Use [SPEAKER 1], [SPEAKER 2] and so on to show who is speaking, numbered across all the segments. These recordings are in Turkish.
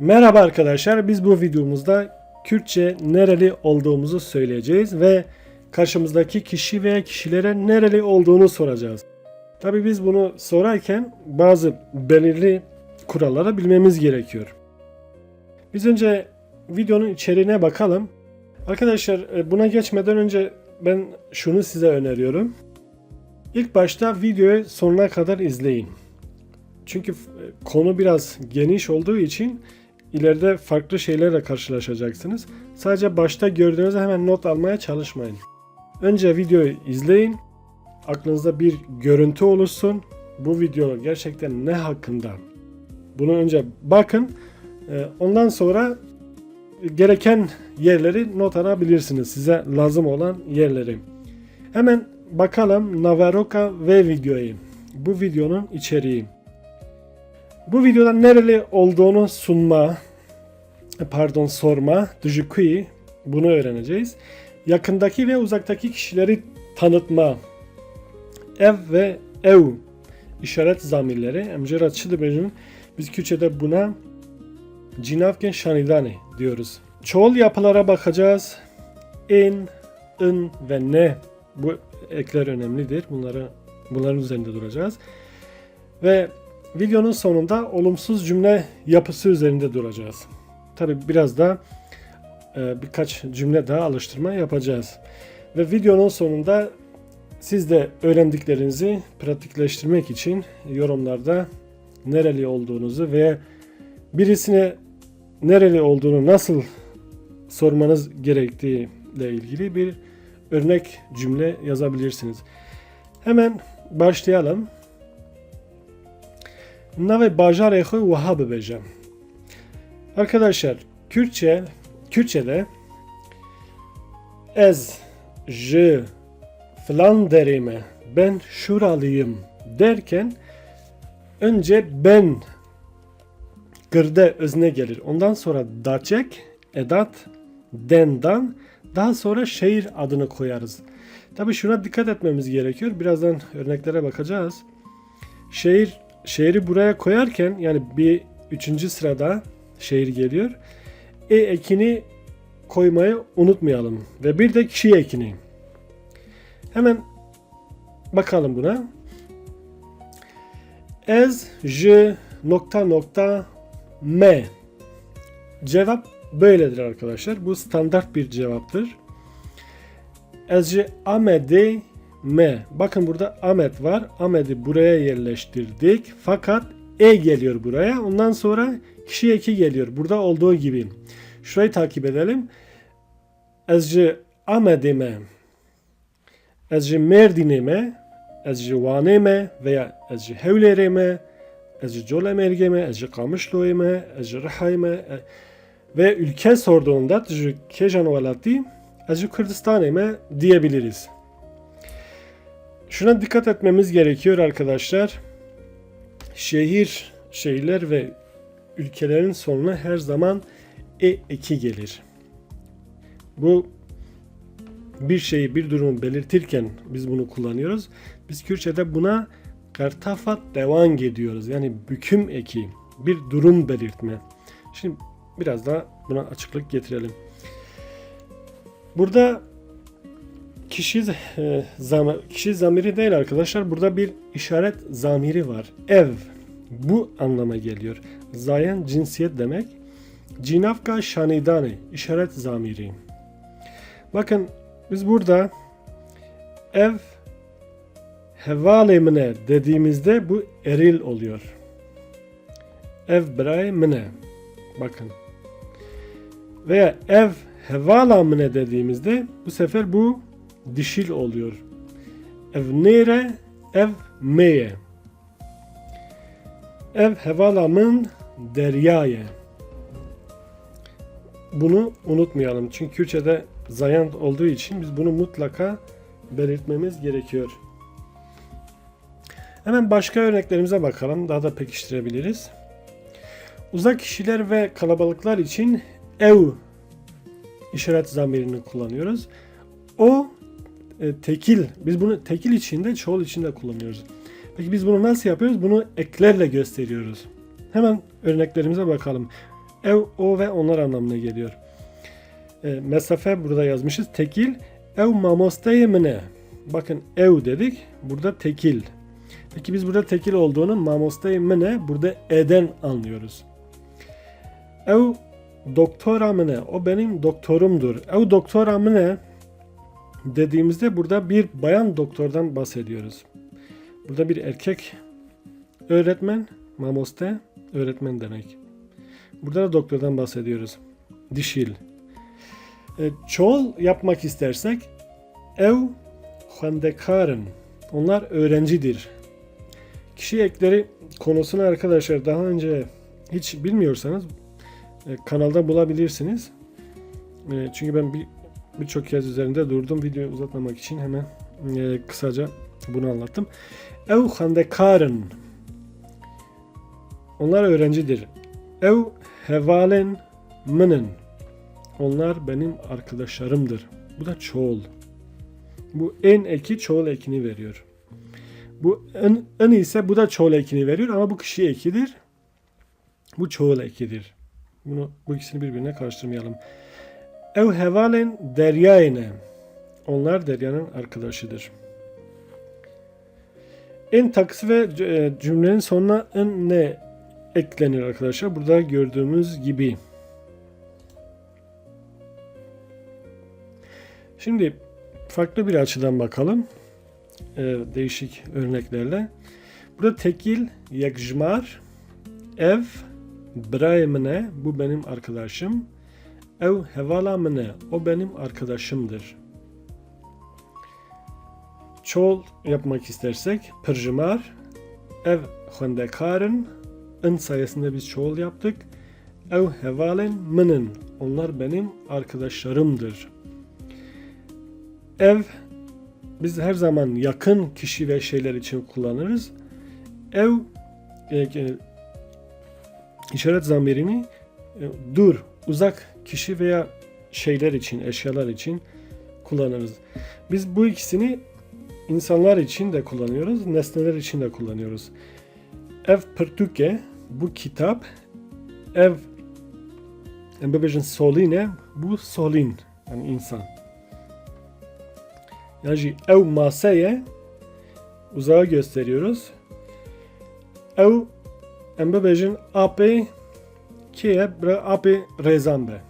[SPEAKER 1] Merhaba arkadaşlar, biz bu videomuzda Kürtçe nereli olduğumuzu söyleyeceğiz ve karşımızdaki kişi veya kişilere nereli olduğunu soracağız. Tabii biz bunu sorarken bazı belirli kuralları bilmemiz gerekiyor. Biz önce videonun içeriğine bakalım. Arkadaşlar buna geçmeden önce ben şunu size öneriyorum. İlk başta videoyu sonuna kadar izleyin. Çünkü konu biraz geniş olduğu için ileride farklı şeylerle karşılaşacaksınız. Sadece başta gördüğünüzde hemen not almaya çalışmayın. Önce videoyu izleyin. Aklınızda bir görüntü oluşsun. Bu video gerçekten ne hakkında? Bunu önce bakın. Ondan sonra gereken yerleri not alabilirsiniz. Size lazım olan yerleri. Hemen bakalım Navaroka ve videoyu. Bu videonun içeriği. Bu videoda nereli olduğunu sorma, dijukui, bunu öğreneceğiz. Yakındaki ve uzaktaki kişileri tanıtma. Ev ve ev işaret zamirleri. Emceratçılı bölüm. Biz Kürtçe'de buna cinavken şanidani diyoruz. Çoğul yapılara bakacağız. In, ın ve ne. Bu ekler önemlidir. Bunların üzerinde duracağız. Ve videonun sonunda olumsuz cümle yapısı üzerinde duracağız. Tabi biraz da birkaç cümle daha alıştırma yapacağız. Ve videonun sonunda siz de öğrendiklerinizi pratikleştirmek için yorumlarda nereli olduğunuzu ve birisine nereli olduğunu nasıl sormanız gerektiği ile ilgili bir örnek cümle yazabilirsiniz. Hemen başlayalım. Nave bajarê xwe wiha bibêje. Arkadaşlar Kürtçe'de ez ji falan derê me, ben şuralıyım derken önce ben gırde özne gelir. Ondan sonra daçek, edat, dendan, daha sonra şehir adını koyarız. Tabi şuna dikkat etmemiz gerekiyor. Birazdan örneklere bakacağız. Şehri buraya koyarken yani bir üçüncü sırada şehir geliyor. Ekini koymayı unutmayalım. Ve bir de kişi ekini. Hemen bakalım buna. Ez, j, nokta nokta, me. Cevap böyledir arkadaşlar. Bu standart bir cevaptır. Ez, j, amede, me. Bakın burada Ahmet var. Ahmet'i buraya yerleştirdik. Fakat geliyor buraya. Ondan sonra kişi eki geliyor. Burada olduğu gibi. Şurayı takip edelim. Ezci Ahmet'ime, ezci Merdin'ime, ezci Van'ime veya ezci Hevler'ime, ezci Colemergeme, ezci Kamışlo'ime, ezci Riha'ime ve ülke sorduğunda ezci Kejanovalati, ezci Kürdistan'ime diyebiliriz. Şuna dikkat etmemiz gerekiyor arkadaşlar. Şehirler ve ülkelerin sonuna her zaman eki gelir. Bu bir durumu belirtirken biz bunu kullanıyoruz. Biz Kürtçe'de buna kartafat devan diyoruz. Yani büküm eki, bir durum belirtme. Şimdi biraz daha buna açıklık getirelim. Burada kişi zamiri değil arkadaşlar. Burada bir işaret zamiri var. Ev. Bu anlama geliyor. Zayen cinsiyet demek. Cinavka şanidani. İşaret zamiri. Bakın biz burada ev hevale mine dediğimizde bu eril oluyor. Ev bray mine. Bakın. Veya ev hevala mine dediğimizde bu sefer bu dişil oluyor. Ev nere, ev meye. Ev hevalamın deryaye. Bunu unutmayalım. Çünkü Kürtçe'de zayan olduğu için biz bunu mutlaka belirtmemiz gerekiyor. Hemen başka örneklerimize bakalım. Daha da pekiştirebiliriz. Uzak kişiler ve kalabalıklar için ev işaret zamirini kullanıyoruz. O tekil. Biz bunu tekil içinde, çoğul içinde kullanıyoruz. Peki biz bunu nasıl yapıyoruz? Bunu eklerle gösteriyoruz. Hemen örneklerimize bakalım. Ev, o ve onlar anlamına geliyor. Mesafe burada yazmışız. Tekil. Ev mamosteye mine. Bakın ev dedik. Burada tekil. Peki biz burada tekil olduğunu mamosteye mine burada eden anlıyoruz. Ev doktora mine. O benim doktorumdur. Ev doktora mine dediğimizde burada bir bayan doktordan bahsediyoruz. Burada bir erkek öğretmen, mamoste öğretmen demek. Burada da doktordan bahsediyoruz. Dişil. Çoğul yapmak istersek ev xwendekarın. Onlar öğrencidir. Kişi ekleri konusunu arkadaşlar daha önce hiç bilmiyorsanız kanalda bulabilirsiniz. Çünkü ben birçok kez üzerinde durdum. Videoyu uzatmamak için hemen kısaca bunu anlattım. Ev xwendekarın. Onlar öğrencidir. Ev hevalen minin. Onlar benim arkadaşlarımdır. Bu da çoğul. Bu en eki çoğul ekini veriyor. Bu en ise bu da çoğul ekini veriyor ama bu kişi ekidir. Bu çoğul ekidir. Bu ikisini birbirine karıştırmayalım. Ev hevalen deryayne. Onlar deryanın arkadaşıdır. En takısı ve cümlenin sonuna en ne eklenir arkadaşlar? Burada gördüğümüz gibi. Şimdi farklı bir açıdan bakalım. Değişik örneklerle. Burada tekil, yekjmar, ev, brayemine, bu benim arkadaşım. Ev hevalamine, o benim arkadaşımdır. Çoğul yapmak istersek, pırjımar, ev xwendekarın, en sayesinde biz çoğul yaptık. Ev hevalen minin, onlar benim arkadaşlarımdır. Ev, biz her zaman yakın kişi ve şeyler için kullanırız. Ev, işaret zamirini dur, uzak kişi veya şeyler için, eşyalar için kullanırız. Biz bu ikisini insanlar için de kullanıyoruz, nesneler için de kullanıyoruz. Ev pertuke, bu kitap. Ev embebejin soline, bu solin, yani insan. Yani ev maseye uzağa gösteriyoruz. Ev embebejin ape kiye bre ape rezambe.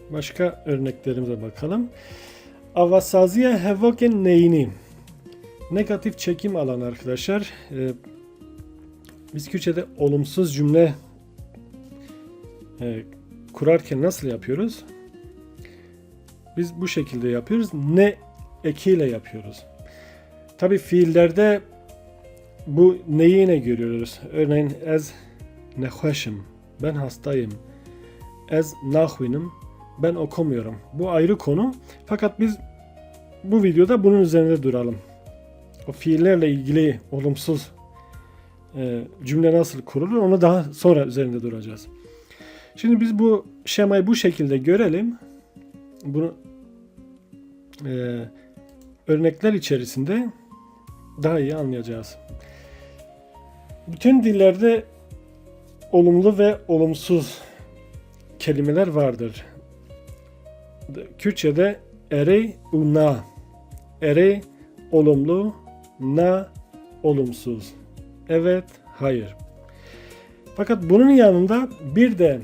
[SPEAKER 1] Başka örneklerimize bakalım. Avasaziye hevoken neyini. Negatif çekim alan arkadaşlar. Biz Kürtçe'de olumsuz cümle kurarken nasıl yapıyoruz? Biz bu şekilde yapıyoruz. Ne ekiyle yapıyoruz. Tabi fiillerde bu neyi yine görüyoruz. Örneğin ez nexweşim. Ben hastayım. Ez naxwinim. Ben okumuyorum. Bu ayrı konu. Fakat biz bu videoda bunun üzerinde duralım. O fiillerle ilgili olumsuz cümle nasıl kurulur onu daha sonra üzerinde duracağız. Şimdi biz bu şemayı bu şekilde görelim. Bunu örnekler içerisinde daha iyi anlayacağız. Bütün dillerde olumlu ve olumsuz kelimeler vardır. Kürtçe'de ere na. Ere olumlu, na olumsuz. Evet, hayır. Fakat bunun yanında bir de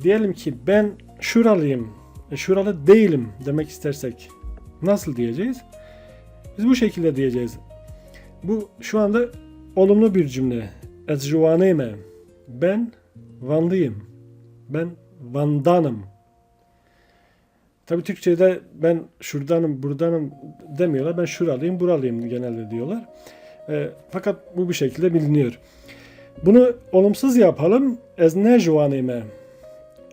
[SPEAKER 1] diyelim ki ben şuralıyım, şuralı değilim demek istersek nasıl diyeceğiz? Biz bu şekilde diyeceğiz. Bu şu anda olumlu bir cümle. Ez juvaneyme. Ben Vanlıyım. Ben Van'danım. Tabii Türkçe'de ben şuradanım, buradanım demiyorlar. Ben şuralıyım, buralıyım genelde diyorlar. Fakat bu bir şekilde biliniyor. Bunu olumsuz yapalım. Ez ne juvaneyme.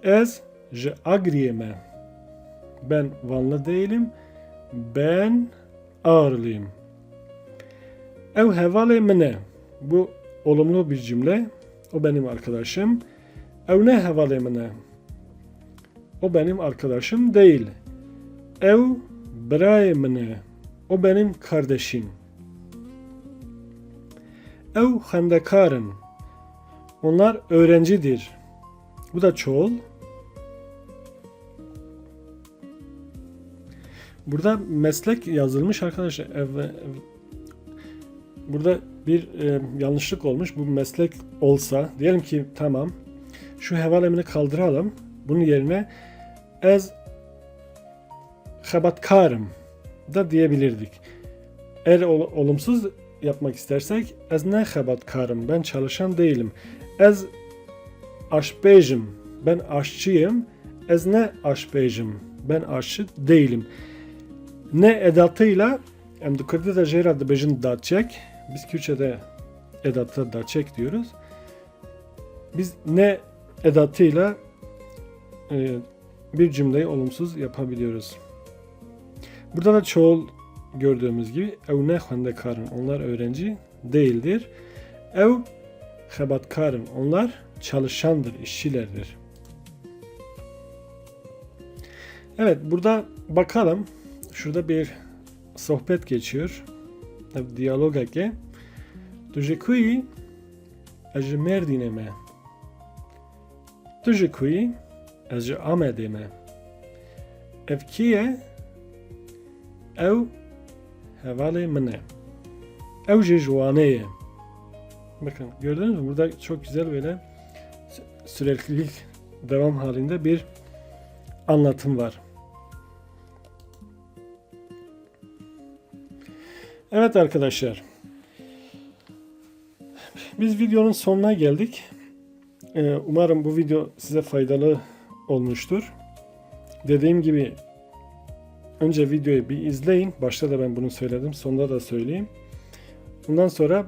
[SPEAKER 1] Ez je agriyeme. Ben Vanlı değilim. Ben Ağrılıyım. Ev hevale mine. Bu olumlu bir cümle. O benim arkadaşım. Ev ne hevale mine. O benim arkadaşım değil. Ev braye mine. O benim kardeşim. Ev xwendekarın. onlar öğrencidir. Bu da çoğul. Burada meslek yazılmış arkadaşlar. Burada bir yanlışlık olmuş. Bu meslek olsa diyelim ki tamam. Şu hevalemini kaldıralım. Bunun yerine ez xebatkarım da diyebilirdik. Eğer olumsuz yapmak istersek ez ne xebatkarım, ben çalışan değilim. Ez aşbeyjim, ben aşçıyım. Ez ne aşbeyjim, ben aşçı değilim. Ne edatıyla em dikkat da jera dibejin datçek. Biz Kürtçe'de edata datçek diyoruz. Biz ne edatıyla bir cümleyi olumsuz yapabiliyoruz. Burada da çoğul gördüğümüz gibi ev ne xwendekarın, onlar öğrenci değildir. Ev xebatkarın, onlar çalışandır, işçilerdir. Evet, burada bakalım. Şurada bir sohbet geçiyor. Diyalog eke. Tu ji ku yî? Ez ji Mêrdînê me. Tu ji ku yî? Ez ji Amedê me. Ev kî ye? Ew hevalê min e. Ew jî ji Wanê ye. Bakın gördünüz mü? Burada çok güzel böyle süreklilik devam halinde bir anlatım var. Evet arkadaşlar. Biz videonun sonuna geldik. Umarım bu video size faydalı olmuştur. Dediğim gibi önce videoyu bir izleyin. Başta da ben bunu söyledim. Sonunda da söyleyeyim. Bundan sonra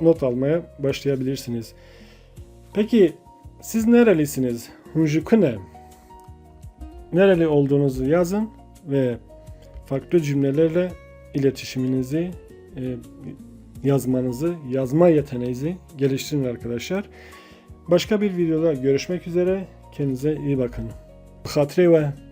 [SPEAKER 1] not almaya başlayabilirsiniz. Peki siz nerelisiniz? Hunjukune. Nereli olduğunuzu yazın ve farklı cümlelerle iletişiminizi, yazmanızı, yazma yeteneğinizi geliştirin arkadaşlar. Başka bir videoda görüşmek üzere. Kendinize iyi bakın. Xatirê we.